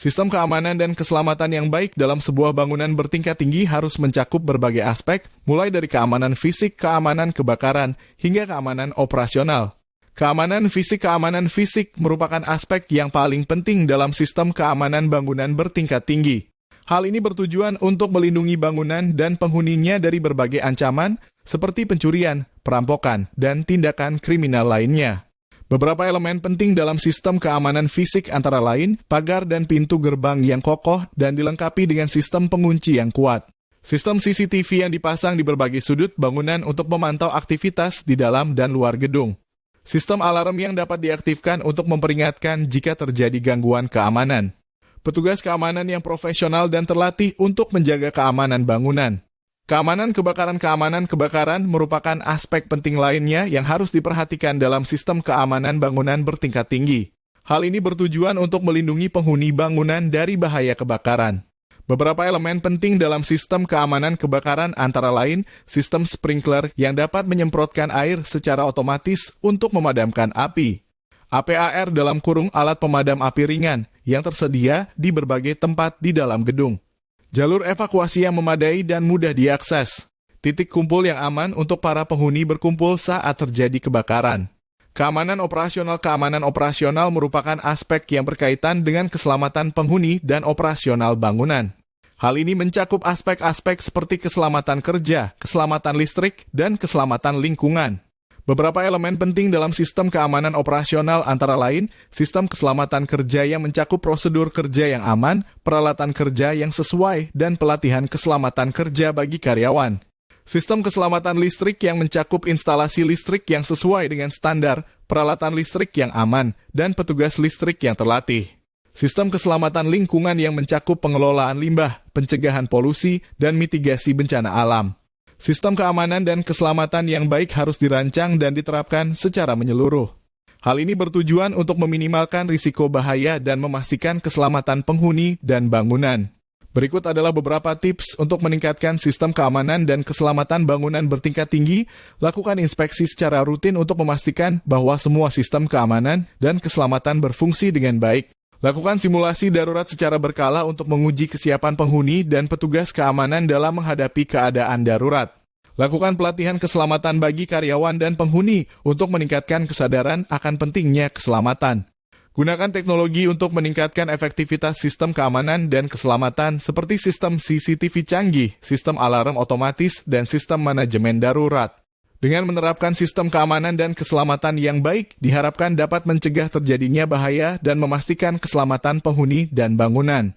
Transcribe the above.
Sistem keamanan dan keselamatan yang baik dalam sebuah bangunan bertingkat tinggi harus mencakup berbagai aspek, mulai dari keamanan fisik, keamanan kebakaran, hingga keamanan operasional. Keamanan fisik merupakan aspek yang paling penting dalam sistem keamanan bangunan bertingkat tinggi. Hal ini bertujuan untuk melindungi bangunan dan penghuninya dari berbagai ancaman, seperti pencurian, perampokan, dan tindakan kriminal lainnya. Beberapa elemen penting dalam sistem keamanan fisik antara lain, pagar dan pintu gerbang yang kokoh dan dilengkapi dengan sistem pengunci yang kuat. Sistem CCTV yang dipasang di berbagai sudut bangunan untuk memantau aktivitas di dalam dan luar gedung. Sistem alarm yang dapat diaktifkan untuk memperingatkan jika terjadi gangguan keamanan. Petugas keamanan yang profesional dan terlatih untuk menjaga keamanan bangunan. Keamanan kebakaran merupakan aspek penting lainnya yang harus diperhatikan dalam sistem keamanan bangunan bertingkat tinggi. Hal ini bertujuan untuk melindungi penghuni bangunan dari bahaya kebakaran. Beberapa elemen penting dalam sistem keamanan kebakaran antara lain sistem sprinkler yang dapat menyemprotkan air secara otomatis untuk memadamkan api. APAR alat pemadam api ringan yang tersedia di berbagai tempat di dalam gedung. Jalur evakuasi yang memadai dan mudah diakses. Titik kumpul yang aman untuk para penghuni berkumpul saat terjadi kebakaran. Keamanan operasional merupakan aspek yang berkaitan dengan keselamatan penghuni dan operasional bangunan. Hal ini mencakup aspek-aspek seperti keselamatan kerja, keselamatan listrik, dan keselamatan lingkungan. Beberapa elemen penting dalam sistem keamanan operasional antara lain, sistem keselamatan kerja yang mencakup prosedur kerja yang aman, peralatan kerja yang sesuai, dan pelatihan keselamatan kerja bagi karyawan. Sistem keselamatan listrik yang mencakup instalasi listrik yang sesuai dengan standar, peralatan listrik yang aman, dan petugas listrik yang terlatih. Sistem keselamatan lingkungan yang mencakup pengelolaan limbah, pencegahan polusi, dan mitigasi bencana alam. Sistem keamanan dan keselamatan yang baik harus dirancang dan diterapkan secara menyeluruh. Hal ini bertujuan untuk meminimalkan risiko bahaya dan memastikan keselamatan penghuni dan bangunan. Berikut adalah beberapa tips untuk meningkatkan sistem keamanan dan keselamatan bangunan bertingkat tinggi. Lakukan inspeksi secara rutin untuk memastikan bahwa semua sistem keamanan dan keselamatan berfungsi dengan baik. Lakukan simulasi darurat secara berkala untuk menguji kesiapan penghuni dan petugas keamanan dalam menghadapi keadaan darurat. Lakukan pelatihan keselamatan bagi karyawan dan penghuni untuk meningkatkan kesadaran akan pentingnya keselamatan. Gunakan teknologi untuk meningkatkan efektivitas sistem keamanan dan keselamatan seperti sistem CCTV canggih, sistem alarm otomatis, dan sistem manajemen darurat. Dengan menerapkan sistem keamanan dan keselamatan yang baik, diharapkan dapat mencegah terjadinya bahaya dan memastikan keselamatan penghuni dan bangunan.